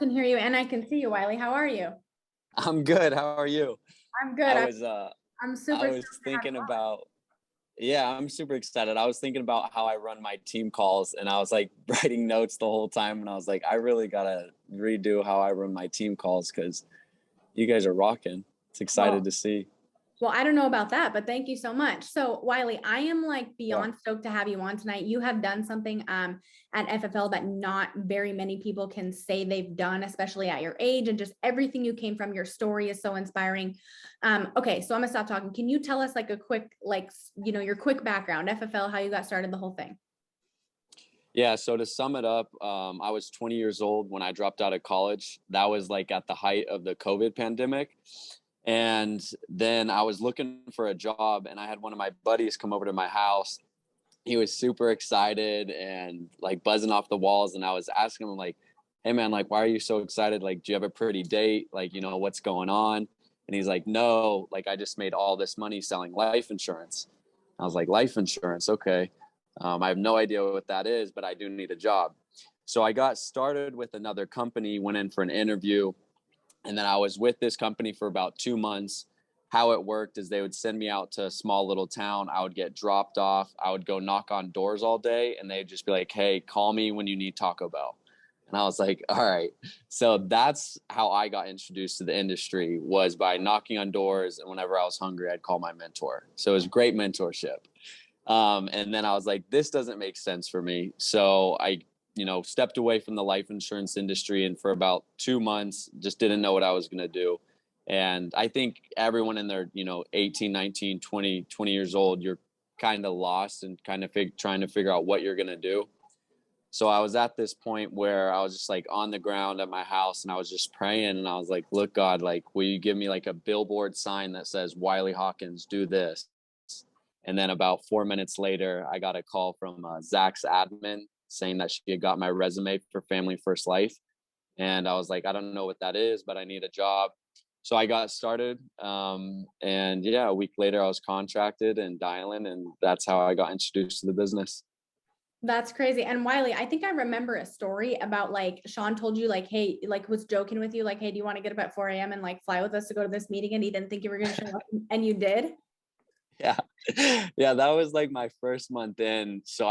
can hear you and I can see you, Wylie. How are you? I'm good. How are you? I'm good. I I'm, was I'm I super was stoked to have thinking you on. about yeah, I'm super excited. I was thinking about how I run my team calls and I was like writing notes the whole time and I was like, I really gotta redo how I run my team calls because you guys are rocking. It's excited Well, to see. well, I don't know about that, but thank you so much. So, Wylie, I am like Yeah. beyond stoked to have you on tonight. You have done something at FFL that not very many people can say they've done, especially at your age, and just everything you came from. Your story is so inspiring. Okay, so I'm gonna stop talking. Can you tell us like a quick, like your quick background, FFL, how you got started, the whole thing? Yeah, so to sum it up, I was 20 years old when I dropped out of college. That was like at the height of the COVID pandemic. And then I was looking for a job and I had one of my buddies come over to my house. He was super excited and like buzzing off the walls. And I was asking him like, hey man, like, why are you so excited? Like, do you have a pretty date? Like, what's going on? And he's like, no, like I just made all this money selling life insurance. I was like, life insurance. Okay. I have no idea what that is, but I do need a job. So I got started with another company, went in for an interview, and then I was with this company for about 2 months. How it worked is they would send me out to a small little town. I would get dropped off. I would go knock on doors all day, and they'd just be like, hey, call me when you need Taco Bell. And I was like, all right. So that's how I got introduced to the industry, was by knocking on doors. And whenever I was hungry, I'd call my mentor. So it was great mentorship. And then I was like, this doesn't make sense for me. So I, stepped away from the life insurance industry and for about 2 months, just didn't know what I was going to do. And I think everyone in their, 18, 19, 20 years old, you're kind of lost and kind of trying to figure out what you're going to do. So I was at this point where I was just like on the ground at my house and I was just praying and I was like, look, God, like, will you give me like a billboard sign that says Wylie Hawkins, do this? And then about 4 minutes later, I got a call from Zach's admin saying that she had got my resume for Family First Life. And I was like, I don't know what that is, but I need a job. So I got started. And yeah, a week later, I was contracted and dialing. And that's how I got introduced to the business. That's crazy. And Wylie, I think I remember a story about like Sean told you like, hey, like was joking with you, like, hey, do you want to get up at 4 a.m. and like fly with us to go to this meeting? And he didn't think you were going to show up, and you did. Yeah. Yeah, that was like my first month in. So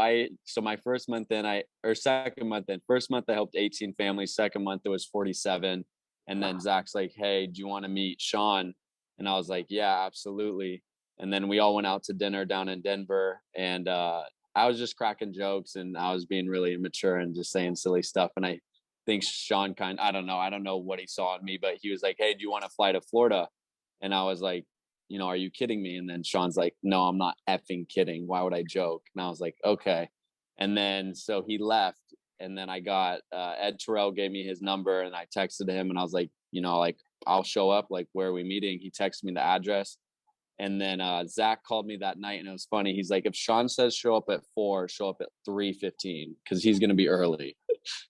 my first month in, second month in, first month I helped 18 families. Second month it was 47. And then Zach's like, hey, do you want to meet Sean? And I was like, yeah, absolutely. And then we all went out to dinner down in Denver. And I was just cracking jokes and I was being really immature and just saying silly stuff. And I think Sean I don't know what he saw in me, but he was like, hey, do you want to fly to Florida? And I was like, are you kidding me? And then Sean's like, no, I'm not effing kidding. Why would I joke? And I was like, okay. And then so he left. And then I got Ed Terrell gave me his number and I texted him and I was like, like, I'll show up. Like, where are we meeting? He texted me the address. And then Zach called me that night and it was funny. He's like, if Sean says show up at 4, show up at 3:15 because he's going to be early.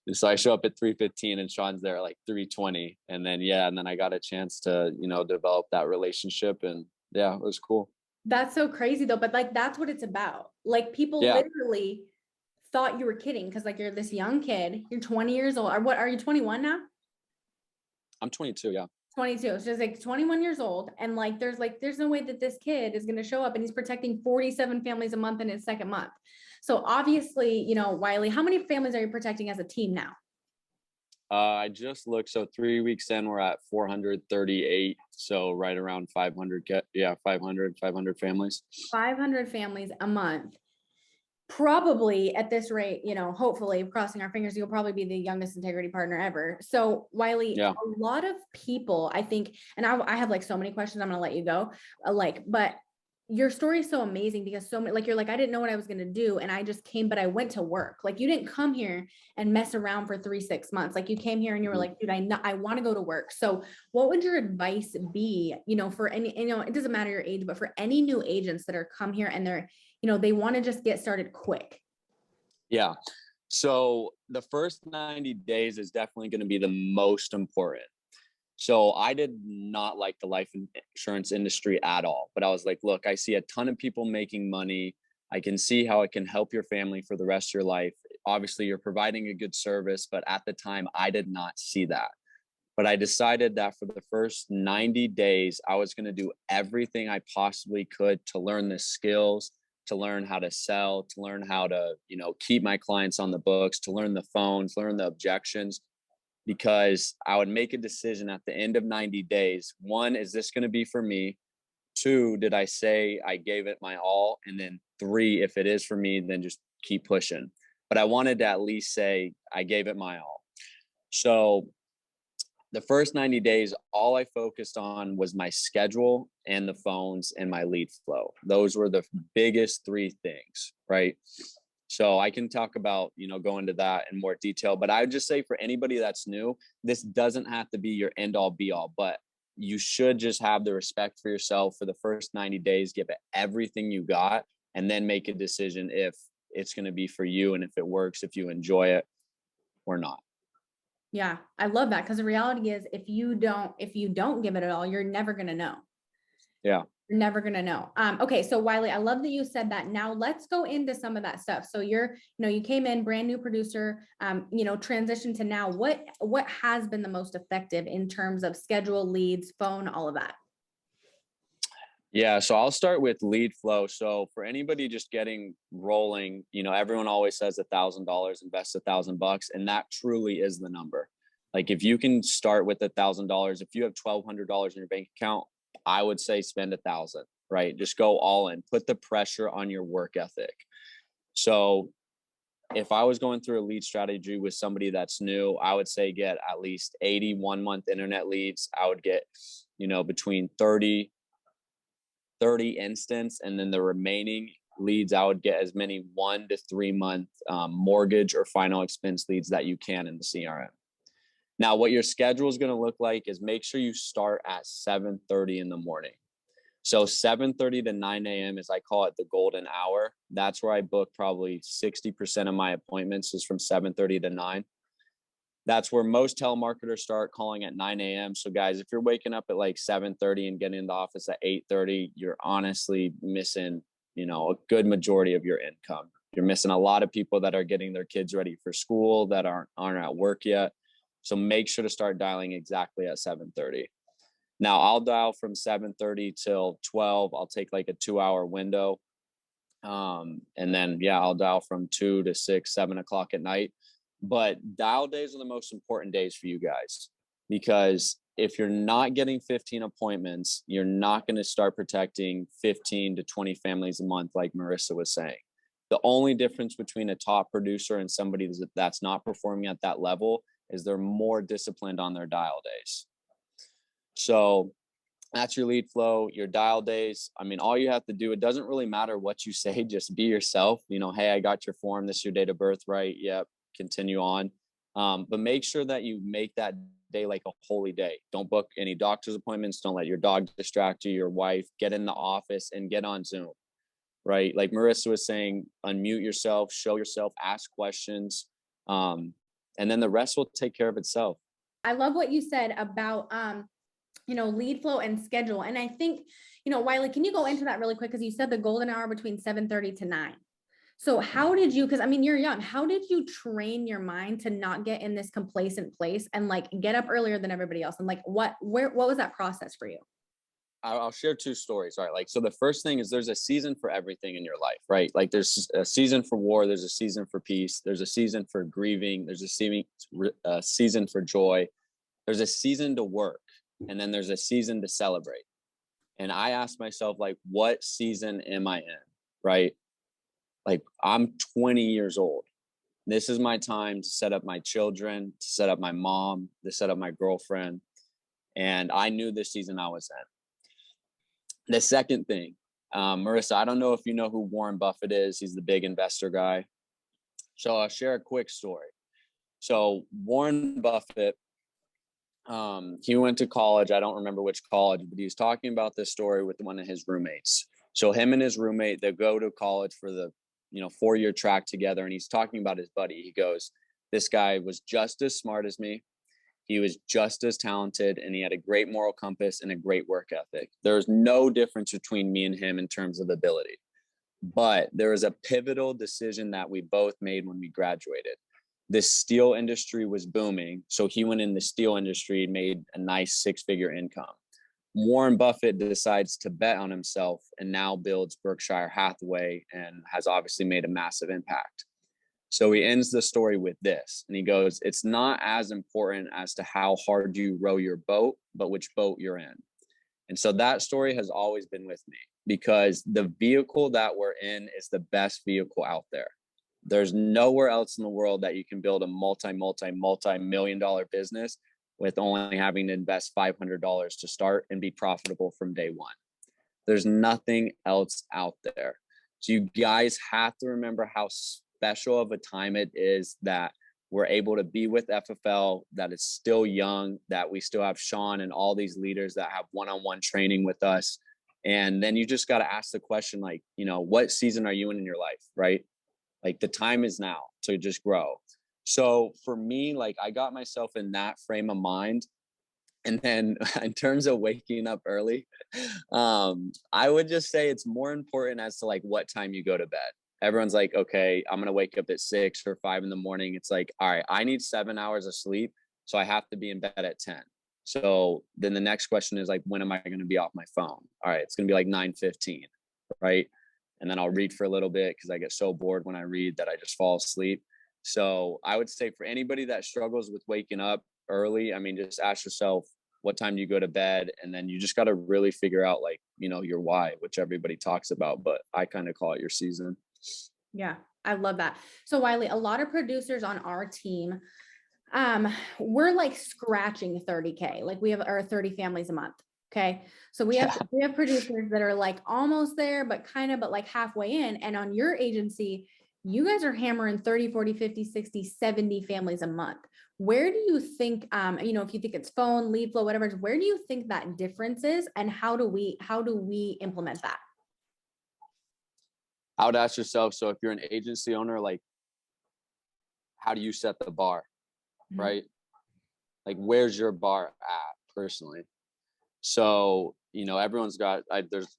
And so I show up at 3:15 and Sean's there at like 3:20. And then, and then I got a chance to, develop that relationship. And yeah, it was cool. That's so crazy though. But like, that's what it's about. Like people literally thought you were kidding because like you're this young kid, you're 20 years old. Or what, are you 21 now? I'm 22. Yeah. 22. So it's like 21 years old. And there's no way that this kid is going to show up and he's protecting 47 families a month in his second month. So obviously, Wylie, how many families are you protecting as a team now? I just looked. So 3 weeks in, we're at 438. So right around 500. 500 families. 500 families a month. Probably at this rate, hopefully, crossing our fingers, you'll probably be the youngest integrity partner ever. So Wylie, a lot of people, I think, and I have like so many questions, I'm going to let you go, but your story is so amazing because so many, like, you're like, I didn't know what I was going to do. And I just came, but I went to work. Like you didn't come here and mess around for 6 months. Like you came here and you were like, dude, I want to go to work. So what would your advice be, for any, it doesn't matter your age, but for any new agents that are come here and they're, they want to just get started quick? Yeah. So the first 90 days is definitely going to be the most important. So I did not like the life insurance industry at all, but I was like, look, I see a ton of people making money. I can see how it can help your family for the rest of your life. Obviously, you're providing a good service, but at the time, I did not see that. But I decided that for the first 90 days, I was going to do everything I possibly could to learn the skills, to learn how to sell, to learn how to, keep my clients on the books, to learn the phones, learn the objections, because I would make a decision at the end of 90 days. One, is this going to be for me? Two, did I say I gave it my all? And then three, if it is for me, then just keep pushing. But I wanted to at least say I gave it my all. So the first 90 days, all I focused on was my schedule and the phones and my lead flow. Those were the biggest three things, right? So I can talk about, go into that in more detail, but I would just say for anybody that's new, this doesn't have to be your end all be all, but you should just have the respect for yourself for the first 90 days, give it everything you got, and then make a decision if it's going to be for you and if it works, if you enjoy it or not. Yeah, I love that, because the reality is if you don't give it at all, you're never going to know. Yeah. You're never going to know. Okay. So Wylie, I love that you said that. Now let's go into some of that stuff. So you came in brand new producer, transition to now, what has been the most effective in terms of schedule, leads, phone, all of that? Yeah. So I'll start with lead flow. So for anybody just getting rolling, everyone always says $1,000, invest $1,000, and that truly is the number. Like if you can start with $1,000, if you have $1,200 in your bank account, I would say spend 1,000, right? Just go all in, put the pressure on your work ethic. So if I was going through a lead strategy with somebody that's new, I would say get at least 80 1-month internet leads. I would get, between 30 instance, and then the remaining leads, I would get as many 1 to 3 month mortgage or final expense leads that you can in the CRM. Now, what your schedule is going to look like is make sure you start at 7:30 in the morning. So 7:30 to 9 a.m. is, I call it the golden hour. That's where I book probably 60% of my appointments is from 7:30 to 9. That's where most telemarketers start calling at 9 a.m. So guys, if you're waking up at like 7:30 and getting in the office at 8:30, you're honestly missing, a good majority of your income. You're missing a lot of people that are getting their kids ready for school that aren't at work yet. So make sure to start dialing exactly at 7:30. Now I'll dial from 7:30 till 12. I'll take like a 2-hour window. And then, I'll dial from 2 to 6, 7 o'clock at night. But dial days are the most important days for you guys, because if you're not getting 15 appointments, you're not going to start protecting 15 to 20 families a month, like Marissa was saying. The only difference between a top producer and somebody that's not performing at that level is they're more disciplined on their dial days. So that's your lead flow, your dial days. I mean, all you have to do, it doesn't really matter what you say, just be yourself. Hey, I got your form. This is your date of birth, right? Yep. Continue on. But make sure that you make that day like a holy day. Don't book any doctor's appointments. Don't let your dog distract you, your wife. Get in the office and get on Zoom, right? Like Marissa was saying, unmute yourself, show yourself, ask questions. And then the rest will take care of itself. I love what you said about, lead flow and schedule. And I think, Wylie, can you go into that really quick? Because you said the golden hour between 7:30 to 9. So how did you, because you're young, how did you train your mind to not get in this complacent place and like get up earlier than everybody else? And like, what was that process for you? I'll share 2 stories. All right. So the first thing is there's a season for everything in your life, right? Like there's a season for war. There's a season for peace. There's a season for grieving. There's a season for joy. There's a season to work. And then there's a season to celebrate. And I asked myself, like, what season am I in? Right. Like I'm 20 years old. This is my time to set up my children, to set up my mom, to set up my girlfriend. And I knew this season I was in. The second thing, Marissa, I don't know if you know who Warren Buffett is. He's the big investor guy. So I'll share a quick story. So Warren Buffett, he went to college. I don't remember which college, but he was talking about this story with one of his roommates. So him and his roommate, they go to college for the 4-year track together. And he's talking about his buddy. He goes, this guy was just as smart as me. He was just as talented, and he had a great moral compass and a great work ethic. There's no difference between me and him in terms of ability. But there was a pivotal decision that we both made when we graduated. the steel industry was booming. So he went in the steel industry, made a nice 6-figure income. Warren Buffett decides to bet on himself and now builds Berkshire Hathaway and has obviously made a massive impact. So he ends the story with this, and he goes, it's not as important as to how hard you row your boat, but which boat you're in. And so that story has always been with me, because the vehicle that we're in is the best vehicle out there. There's nowhere else in the world that you can build a multi-million dollar business with only having to invest $500 to start and be profitable from day one. There's nothing else out there. So you guys have to remember how special of a time it is that we're able to be with FFL, that it's still young, that we still have Sean and all these leaders that have one-on-one training with us. And then you just got to ask the question, like, you know, what season are you in your life, right? Like, the time is now to just grow. So for me, like, I got myself in that frame of mind. And then in terms of waking up early, I would just say it's more important as to like what time you go to bed. Everyone's like, okay, I'm going to wake up at 6 or 5 in the morning. It's like, all right, I need 7 hours of sleep. So I have to be in bed at 10. So then the next question is like, when am I going to be off my phone? All right, it's going to be like 9:15, right? And then I'll read for a little bit because I get so bored when I read that I just fall asleep. So I would say for anybody that struggles with waking up early, I mean, just ask yourself, what time do you go to bed? And then you just got to really figure out, like, you know, your why, which everybody talks about, but I kind of call it your season. Yeah, I love that. So Wylie, a lot of producers on our team, we're like scratching 30K. Like we have our 30 families a month. Okay. So we have producers that are like almost there, but like halfway in. And on your agency, you guys are hammering 30, 40, 50, 60, 70 families a month. Where do you think, you know, if you think it's phone, lead flow, whatever, where do you think that difference is, and how do we implement that? I would ask yourself, so if you're an agency owner, like, how do you set the bar, right? Like, where's your bar at personally? So, you know, everyone's got,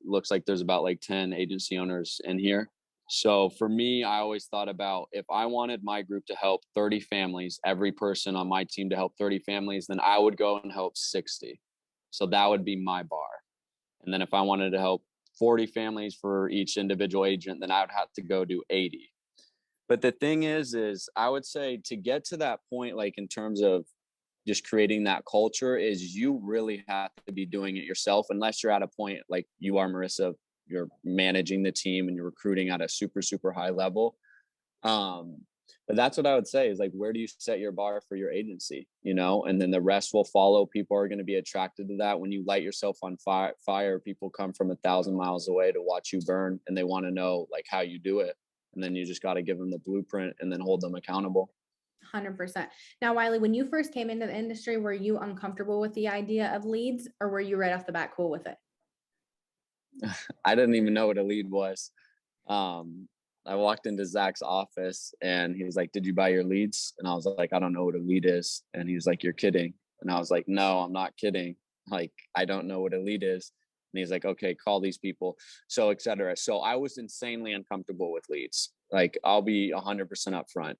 looks like there's about like 10 agency owners in here. So for me, I always thought about, if I wanted my group to help 30 families, every person on my team to help 30 families, then I would go and help 60. So that would be my bar. And then if I wanted to help 40 families for each individual agent, then I would have to go do 80. But the thing is I would say to get to that point, like in terms of just creating that culture, is you really have to be doing it yourself, unless you're at a point like you are, Marissa, you're managing the team and you're recruiting at a super, super high level. But that's what I would say is, like, where do you set your bar for your agency, you know, and then the rest will follow. People are going to be attracted to that. When you light yourself on fire, people come from 1,000 miles away to watch you burn, and they want to know like how you do it. And then you just got to give them the blueprint and then hold them accountable. 100%. Now, Wylie, when you first came into the industry, were you uncomfortable with the idea of leads, or were you right off the bat cool with it? I didn't even know what a lead was. I walked into Zach's office and he was like, "Did you buy your leads?" And I was like, "I don't know what a lead is." And he was like, "You're kidding." And I was like, "No, I'm not kidding. Like, I don't know what a lead is." And he's like, "Okay, call these people." So, etc. So I was insanely uncomfortable with leads. Like, I'll be 100% upfront.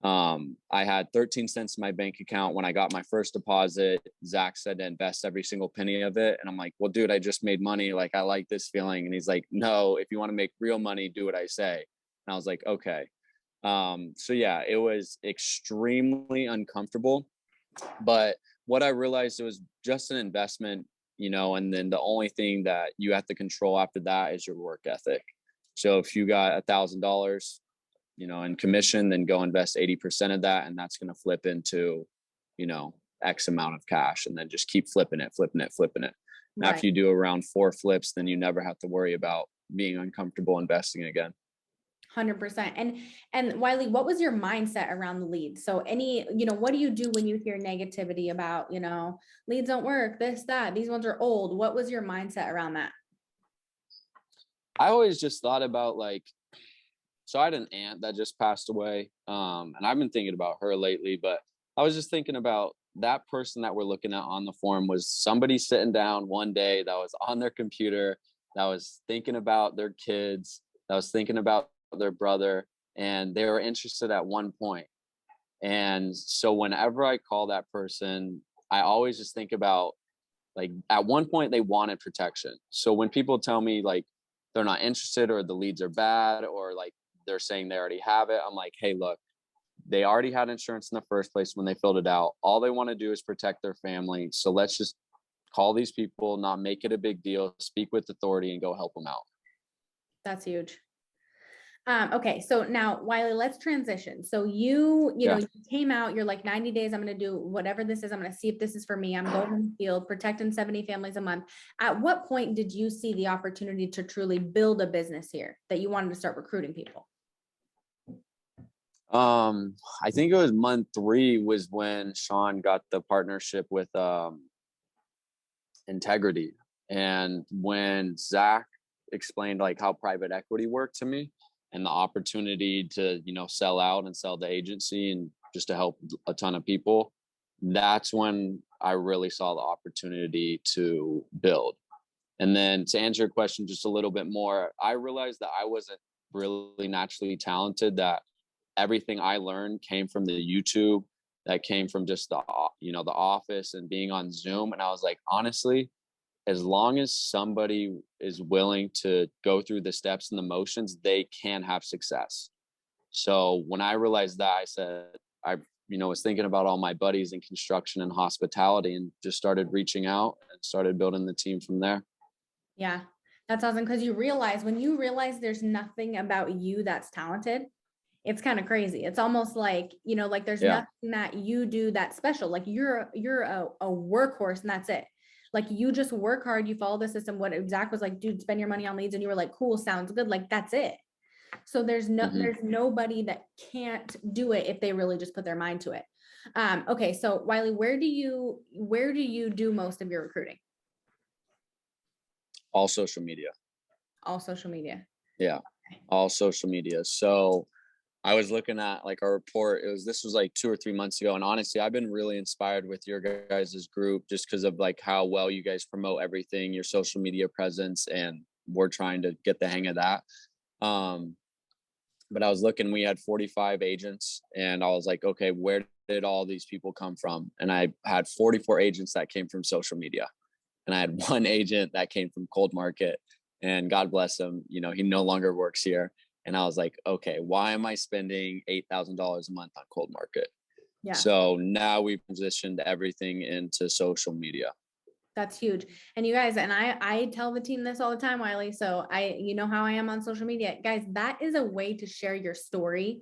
I had 13 cents in my bank account when I got my first deposit. Zach said to invest every single penny of it. And I'm like, "Well, dude, I just made money. Like, I like this feeling." And he's like, "No, if you want to make real money, do what I say." And I was like, "Okay." So yeah, it was extremely uncomfortable, but what I realized, it was just an investment, you know, and then the only thing that you have to control after that is your work ethic. So if you got $1,000, you know, in commission, then go invest 80% of that. And that's going to flip into, you know, X amount of cash, and then just keep flipping it. Right. After you do around 4 flips, then you never have to worry about being uncomfortable investing again. 100%. And Wylie, what was your mindset around the leads? So you know, what do you do when you hear negativity about, you know, leads don't work, this, that, these ones are old? What was your mindset around that? I always just thought about, like, so I had an aunt that just passed away. And I've been thinking about her lately, but I was just thinking about that person that we're looking at on the forum was somebody sitting down one day that was on their computer, that was thinking about their kids, that was thinking about their brother, and they were interested at one point. And so whenever I call that person, I always just think about, like, at one point they wanted protection. So when people tell me like they're not interested, or the leads are bad, or like they're saying they already have it, I'm like, hey, look, they already had insurance in the first place when they filled it out. All they want to do is protect their family. So let's just call these people, not make it a big deal, speak with authority, and go help them out. That's huge. Okay. So now, Wylie, let's transition. So you know, you came out, you're like 90 days, I'm going to do whatever this is. I'm going to see if this is for me. I'm going in the field, protecting 70 families a month. At what point did you see the opportunity to truly build a business here, that you wanted to start recruiting people? I think it was month 3 was when Sean got the partnership with Integrity. And when Zach explained like how private equity worked to me, and the opportunity to, you know, sell out and sell the agency and just to help a ton of people, that's when I really saw the opportunity to build. And then to answer your question just a little bit more, I realized that I wasn't really naturally talented, that everything I learned came from the YouTube, that came from just the, you know, the office and being on Zoom. And I was like, honestly, as long as somebody is willing to go through the steps and the motions, they can have success. So when I realized that, I said, I, you know, was thinking about all my buddies in construction and hospitality, and just started reaching out and started building the team from there. Yeah, that's awesome. Because when you realize there's nothing about you that's talented, it's kind of crazy. It's almost like, you know, like there's nothing that you do that's special. Like you're a workhorse, and that's it. Like you just work hard, you follow the system. What Zach was like, dude, spend your money on leads. And you were like, cool, sounds good. Like that's it. So there's nobody that can't do it if they really just put their mind to it. Okay. So Wylie, where do you do most of your recruiting? All social media. All social media. Yeah. Okay. All social media. So I was looking at like our report. This was like 2 or 3 months ago. And honestly, I've been really inspired with your guys' group, just because of like how well you guys promote everything, your social media presence, and we're trying to get the hang of that. But I was looking, we had 45 agents, and I was like, okay, where did all these people come from? And I had 44 agents that came from social media. And I had 1 agent that came from cold market, and God bless him, you know, he no longer works here. And I was like, okay, why am I spending $8,000 a month on cold market? Yeah. So now we've transitioned everything into social media. That's huge. And you guys, and I tell the team this all the time, Wylie. So you know how I am on social media, guys, that is a way to share your story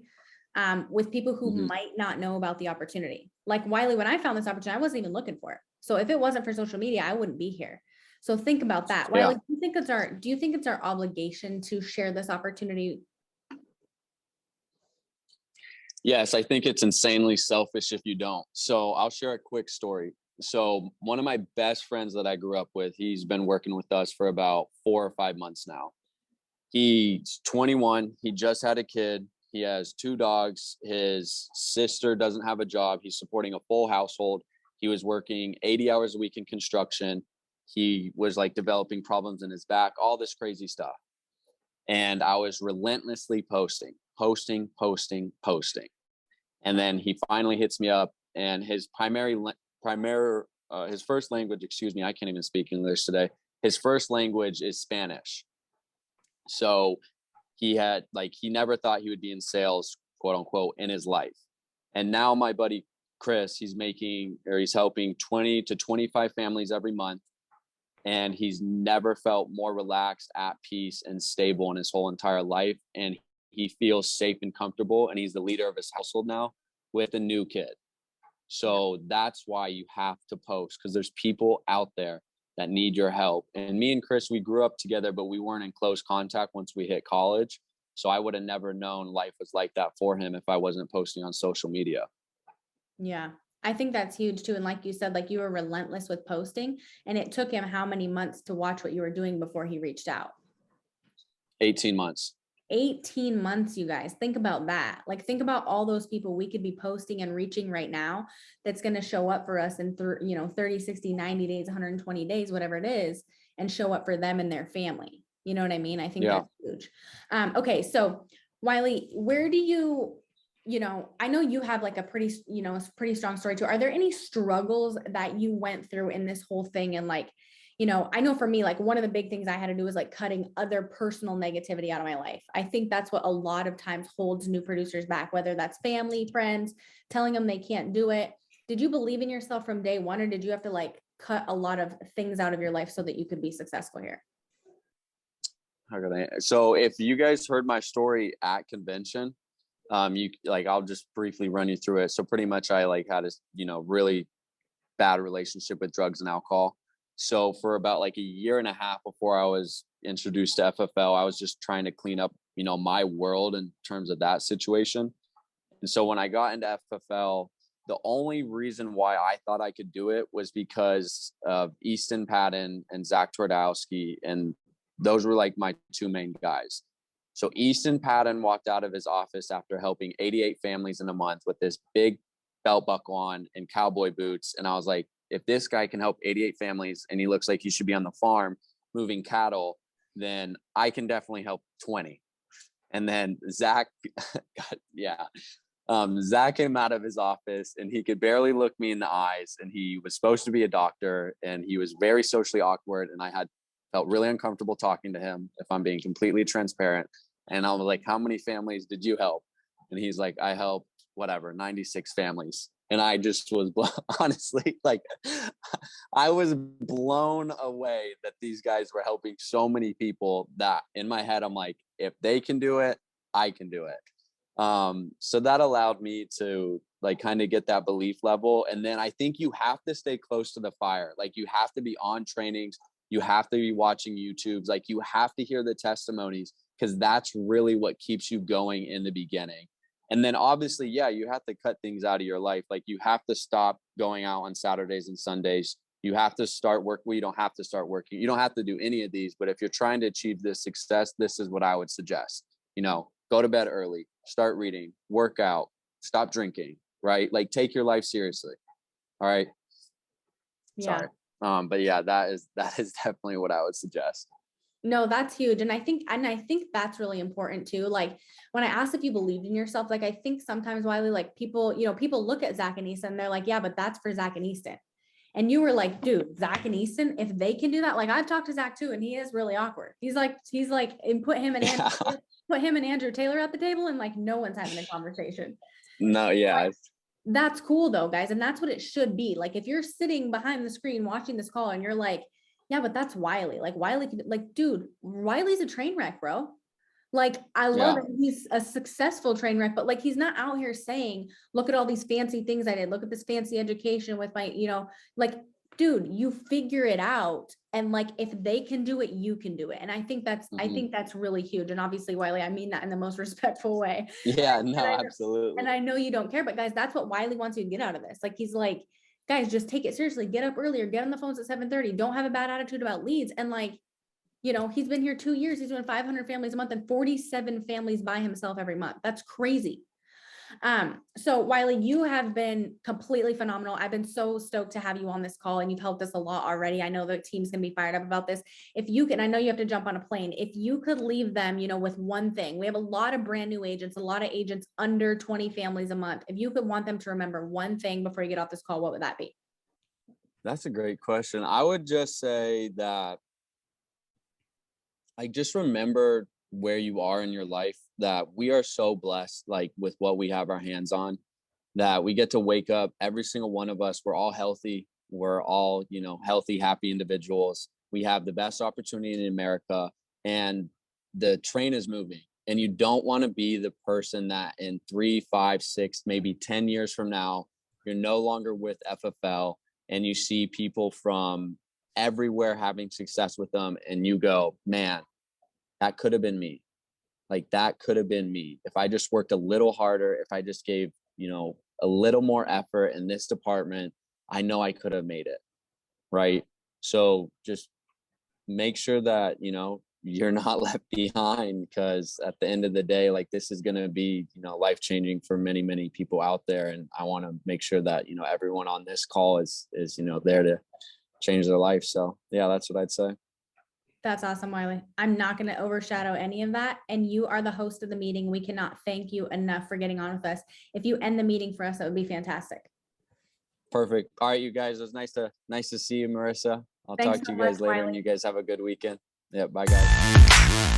with people who might not know about the opportunity. Like Wylie, when I found this opportunity, I wasn't even looking for it. So if it wasn't for social media, I wouldn't be here. So think about that. Wylie, do you think it's our obligation to share this opportunity? Yes, I think it's insanely selfish if you don't. So I'll share a quick story. So one of my best friends that I grew up with, he's been working with us for about 4 or 5 months now. He's 21. He just had a kid. He has 2 dogs. His sister doesn't have a job. He's supporting a full household. He was working 80 hours a week in construction. He was like developing problems in his back, all this crazy stuff. And I was relentlessly posting. And then he finally hits me up, and his his first language, I can't even speak English today. His first language is Spanish. So he never thought he would be in sales, quote unquote, in his life. And now my buddy Chris, he's helping 20 to 25 families every month. And he's never felt more relaxed, at peace, and stable in his whole entire life. And he feels safe and comfortable, and he's the leader of his household now with a new kid. So that's why you have to post, because there's people out there that need your help. And me and Chris, we grew up together, but we weren't in close contact once we hit college. So I would have never known life was like that for him if I wasn't posting on social media. Yeah, I think that's huge too. And like you said, like you were relentless with posting, and it took him how many months to watch what you were doing before he reached out? 18 months. 18 months, you guys. Think about that. Like, think about all those people we could be posting and reaching right now that's going to show up for us in 30, 60, 90 days, 120 days, whatever it is, and show up for them and their family. You know what I mean? I think that's huge. Okay. So Wylie, where do you I know you have like a pretty, pretty strong story too. Are there any struggles that you went through in this whole thing? And like, I know for me, like one of the big things I had to do was like cutting other personal negativity out of my life. I think that's what a lot of times holds new producers back, whether that's family, friends, telling them they can't do it. Did you believe in yourself from day one, or did you have to like cut a lot of things out of your life so that you could be successful here? So if you guys heard my story at convention, you like, I'll just briefly run you through it. So pretty much I like had a, really bad relationship with drugs and alcohol. So for about like a year and a half before I was introduced to FFL, I was just trying to clean up, my world in terms of that situation. And so when I got into FFL, the only reason why I thought I could do it was because of Easton Patton and Zach Twardowski. And those were like my two main guys. So Easton Patton walked out of his office after helping 88 families in a month with this big belt buckle on and cowboy boots. And I was like, if this guy can help 88 families and he looks like he should be on the farm moving cattle, then I can definitely help 20. And then Zach, Zach came out of his office and he could barely look me in the eyes. And he was supposed to be a doctor and he was very socially awkward. And I felt really uncomfortable talking to him, if I'm being completely transparent. And I was like, how many families did you help? And he's like, I helped 96 families. And I just was honestly like, I was blown away that these guys were helping so many people that in my head, I'm like, if they can do it, I can do it. So that allowed me to like kind of get that belief level. And then I think you have to stay close to the fire. Like you have to be on trainings. You have to be watching YouTubes. Like you have to hear the testimonies because that's really what keeps you going in the beginning. And then obviously, you have to cut things out of your life. Like you have to stop going out on Saturdays and Sundays. You have to start work. Well, you don't have to start working. You don't have to do any of these. But if you're trying to achieve this success, this is what I would suggest. Go to bed early, start reading, work out, stop drinking, right? Like take your life seriously. All right. Yeah. Sorry. But yeah, that is definitely what I would suggest. No, that's huge. And I think that's really important too. Like when I asked if you believed in yourself, like I think sometimes, Wylie, like people look at Zach and Easton and they're like, yeah, but that's for Zach and Easton. And you were like, dude, Zach and Easton, if they can do that, like I've talked to Zach too, and he is really awkward. He's like, and put him and Andrew Taylor at the table and like no one's having a conversation. No, yeah. Like, that's cool though, guys. And that's what it should be. Like if you're sitting behind the screen watching this call and you're like, yeah, but that's Wylie. Like Wylie, like, dude, Wylie's a train wreck, bro. Like, I love that he's a successful train wreck, but like, he's not out here saying, look at all these fancy things I did. Look at this fancy education with my, like, dude, you figure it out. And like, if they can do it, you can do it. And I think that's really huge. And obviously, Wylie, I mean that in the most respectful way. Yeah, no, absolutely. And I know you don't care, but guys, that's what Wylie wants you to get out of this. Like, he's like, guys, just take it seriously. Get up earlier, get on the phones at 7:30. Don't have a bad attitude about leads. And like, he's been here 2 years. He's doing 500 families a month and 47 families by himself every month. That's crazy. So Wylie, you have been completely phenomenal. I've been so stoked to have you on this call and you've helped us a lot already. I know the team's going to be fired up about this. If you can, I know you have to jump on a plane. If you could leave them, with one thing, we have a lot of brand new agents, a lot of agents under 20 families a month. If you could want them to remember one thing before you get off this call, what would that be? That's a great question. I would just say that just remember where you are in your life, that we are so blessed, like with what we have our hands on, that we get to wake up, every single one of us, we're all healthy. We're all, healthy, happy individuals. We have the best opportunity in America and the train is moving. And you don't want to be the person that in 3, 5, 6, maybe 10 years from now, you're no longer with FFL and you see people from everywhere having success with them. And you go, man, that could have been me. Like that could have been me. If I just worked a little harder, if I just gave, a little more effort in this department, I know I could have made it. Right. So just make sure that, you're not left behind, because at the end of the day, like this is going to be, life-changing for many, many people out there. And I want to make sure that, everyone on this call is, there to change their life. So yeah, that's what I'd say. That's awesome, Wylie. I'm not going to overshadow any of that. And you are the host of the meeting. We cannot thank you enough for getting on with us. If you end the meeting for us, that would be fantastic. Perfect. All right, you guys. It was nice to see you, Marissa. I'll Thanks talk to so you guys much, later, Wylie. and you guys have a good weekend. Yeah, bye, guys.